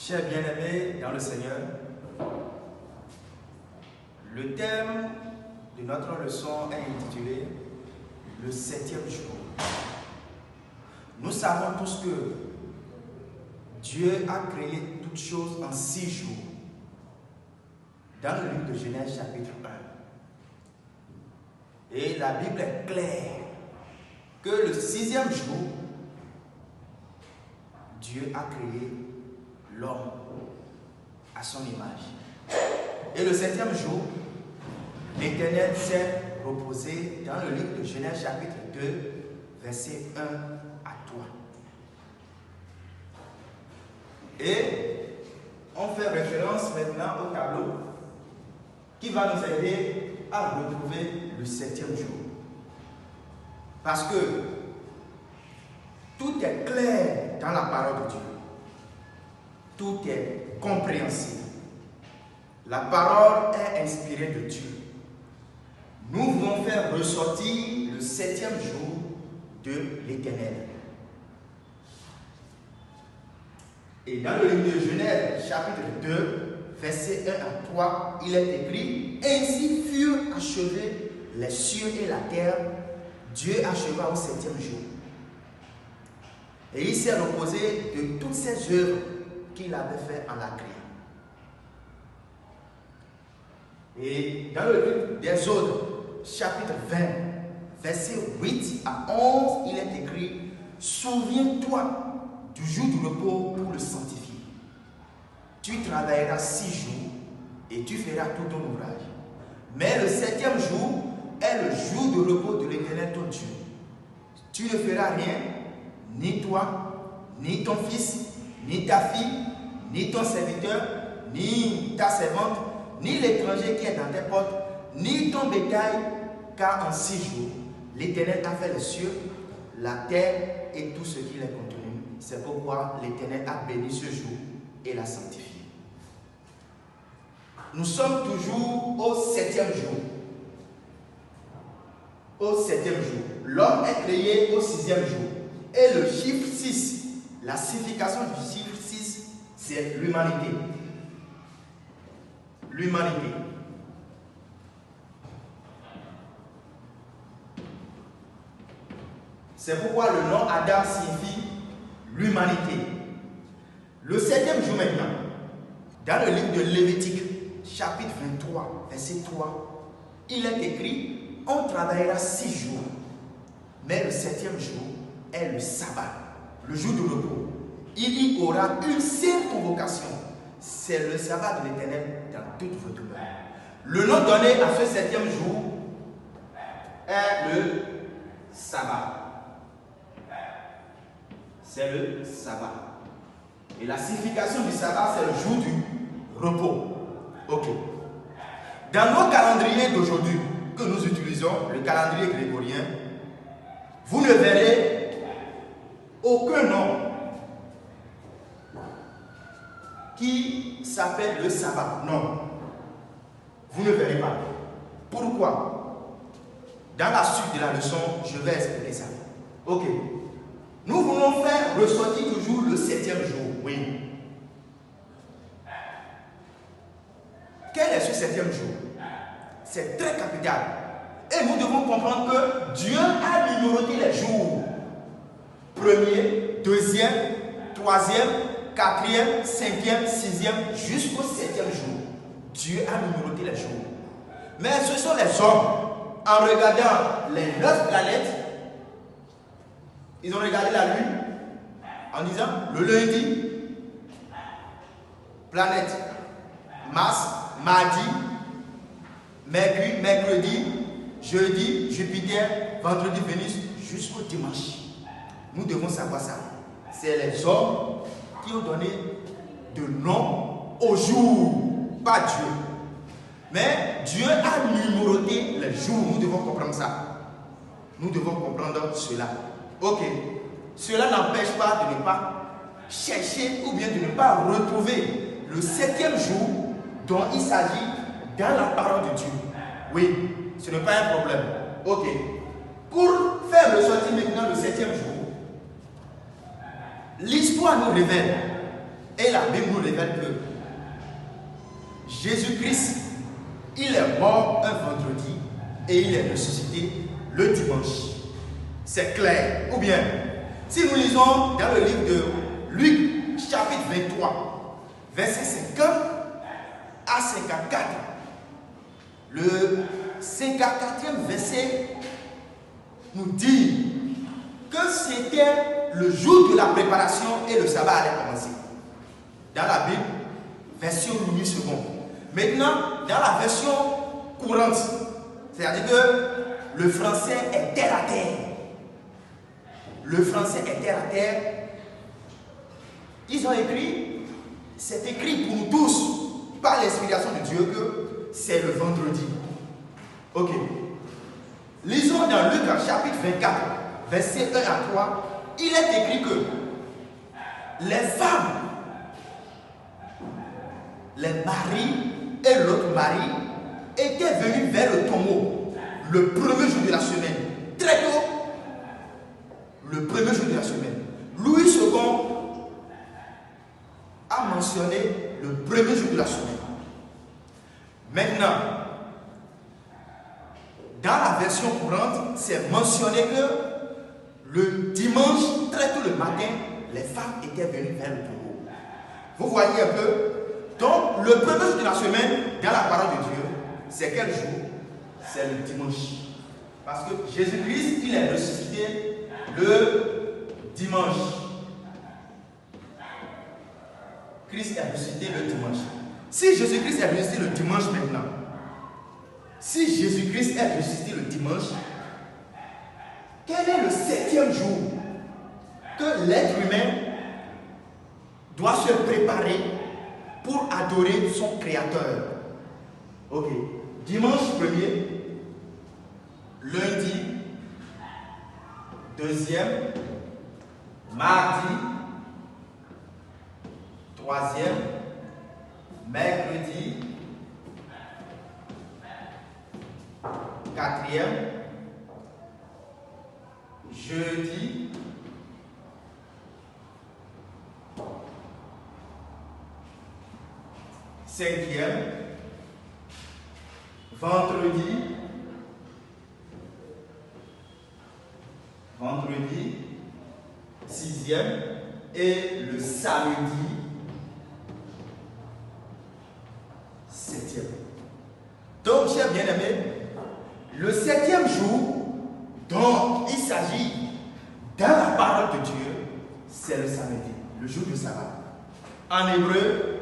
Chers bien-aimés dans le Seigneur, le thème de notre leçon est intitulé « Le 7e jour ». Nous savons tous que Dieu a créé toutes choses en 6 jours. Dans le livre de Genèse chapitre 1. Et la Bible est claire que le 6e jour, Dieu a créé l'homme à son image. Et le 7e jour, l'Éternel s'est reposé dans le livre de Genèse chapitre 2, verset 1 à 3. Et on fait référence maintenant au tableau qui va nous aider à retrouver le 7e jour. Parce que tout est clair dans la parole de Dieu. Tout est compréhensible. La parole est inspirée de Dieu. Nous voulons faire ressortir le 7e jour de l'Éternel. Et dans le livre de Genèse, chapitre 2, verset 1 à 3, il est écrit: ainsi furent achevés les cieux et la terre. Dieu acheva au 7e jour. Et il s'est reposé de toutes ses œuvres qu'il avait fait en la créant. Et dans le livre d'Exode, chapitre 20, verset 8 à 11, il est écrit: souviens-toi du jour du repos pour le sanctifier. Tu travailleras 6 jours et tu feras tout ton ouvrage. Mais le 7e jour est le jour de repos de l'Éternel ton Dieu. Tu ne feras rien, ni toi, ni ton fils, ni ta fille, ni ton serviteur, ni ta servante, ni l'étranger qui est dans tes portes, ni ton bétail, car en 6 jours, l'Éternel a fait les cieux, la terre et tout ce qui est contenu. C'est pourquoi l'Éternel a béni ce jour et l'a sanctifié. Nous sommes toujours au 7e jour. Au 7e jour. L'homme est créé au 6e jour. Et le chiffre 6, la signification du chiffre 6, c'est l'humanité. L'humanité. C'est pourquoi le nom Adam signifie l'humanité. Le 7e jour maintenant, dans le livre de Lévitique, chapitre 23, verset 3, il est écrit: on travaillera 6 jours, mais le 7e jour est le sabbat, le jour de repos. Il y aura une seule convocation, c'est le sabbat de l'Éternel dans toute votre demeure. Le nom donné à ce 7e jour est le sabbat. C'est le sabbat. Et la signification du sabbat, c'est le jour du repos. Ok. Dans nos calendriers d'aujourd'hui, que nous utilisons, le calendrier grégorien, vous ne verrez aucun nom qui s'appelle le sabbat. Non. Vous ne verrez pas. Pourquoi? Dans la suite de la leçon, je vais expliquer ça. Ok. Nous voulons faire ressortir toujours le 7e jour. Oui. Quel est ce 7e jour? C'est très capital. Et nous devons comprendre que Dieu a numéroté les jours. 1er, 2e, 3e, 4e, 5e, 6e, jusqu'au 7e jour. Dieu a numéroté les jours. Mais ce sont les hommes, en regardant les 9 planètes, ils ont regardé la lune en disant le lundi, planète Mars, mardi, Mercure, mercredi, jeudi, Jupiter, vendredi, Vénus, jusqu'au dimanche. Nous devons savoir ça. C'est les hommes qui ont donné de nom au jour, pas Dieu. Mais Dieu a numéroté les jours. Nous devons comprendre ça. Nous devons comprendre cela. Ok. Cela n'empêche pas de ne pas chercher ou bien de ne pas retrouver le 7e jour dont il s'agit dans la parole de Dieu. Oui, ce n'est pas un problème. Ok. Pour faire ressortir maintenant le 7e jour, l'histoire nous révèle Et la Bible nous révèle que Jésus-Christ, il est mort un vendredi et il est ressuscité le dimanche. C'est clair. Ou bien, si nous lisons dans le livre de Luc, chapitre 23, verset 50 à 54, le 54e verset nous dit que c'était le jour de la préparation et le sabbat allait commencer. Dans la Bible, version minute seconde. Maintenant, dans la version courante, c'est-à-dire que le français est terre à terre. Le français est terre à terre. Ils ont écrit, c'est écrit pour nous tous, par l'inspiration de Dieu, que c'est le vendredi. Ok. Lisons dans Luc chapitre 24, verset 1 à 3, il est écrit que les femmes, les maris et l'autre mari étaient venus vers le tombeau le premier jour de la semaine, très tôt, le premier jour de la semaine. Louis II a mentionné le premier jour de la semaine. Maintenant, dans la version courante, c'est mentionné que le dimanche, très tôt le matin, les femmes étaient venues vers le tombeau. Vous voyez un peu? Donc, le premier jour de la semaine, dans la parole de Dieu, c'est quel jour? C'est le dimanche. Parce que Jésus-Christ, il est ressuscité le dimanche. Christ est ressuscité le dimanche. Si Jésus-Christ est ressuscité le dimanche maintenant, si Jésus-Christ est ressuscité le dimanche, quel est le 7e jour que l'être humain doit se préparer pour adorer son Créateur? Ok. Dimanche 1er, lundi 2e, mardi 3e, mercredi 4e, jeudi 5e, vendredi 6e et le samedi 7e. Donc, chers bien-aimés, le 7e jour dont il s'agit dans la parole de Dieu, c'est le samedi, le jour du sabbat. En hébreu,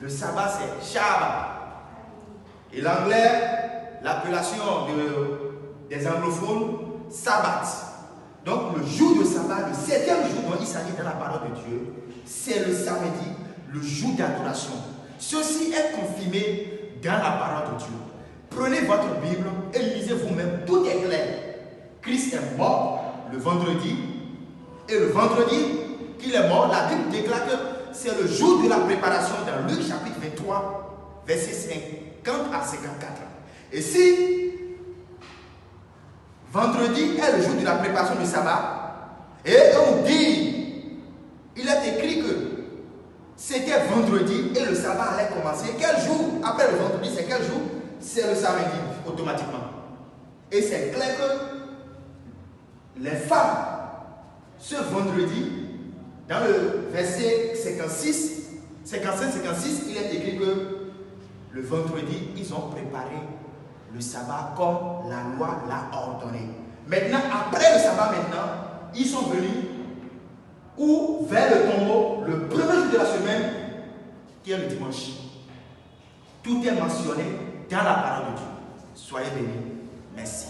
le sabbat c'est Shabbat. Et l'anglais, l'appellation des anglophones, Sabbath. Donc le jour de sabbat, le 7e jour dont il s'agit dans la parole de Dieu, c'est le samedi, le jour d'adoration. Ceci est confirmé dans la parole de Dieu. Prenez votre Bible et lisez vous-même, tout est clair. Christ est mort le vendredi, et le vendredi qu'il est mort, la Bible déclare que c'est le jour de la préparation dans Luc chapitre 23, verset 50 à 54. Et si vendredi est le jour de la préparation du sabbat, et on dit, il est écrit que c'était vendredi et le sabbat allait commencer. Quel jour après le vendredi, c'est quel jour? C'est le samedi, automatiquement. Et c'est clair que les femmes, ce vendredi, dans le verset 55-56, il est écrit que le vendredi, ils ont préparé le sabbat comme la loi l'a ordonné. Maintenant, après le sabbat, ils sont venus ou vers le tombeau le premier jour de la semaine, qui est le dimanche. Tout est mentionné dans la parole de Dieu. Soyez bénis. Merci.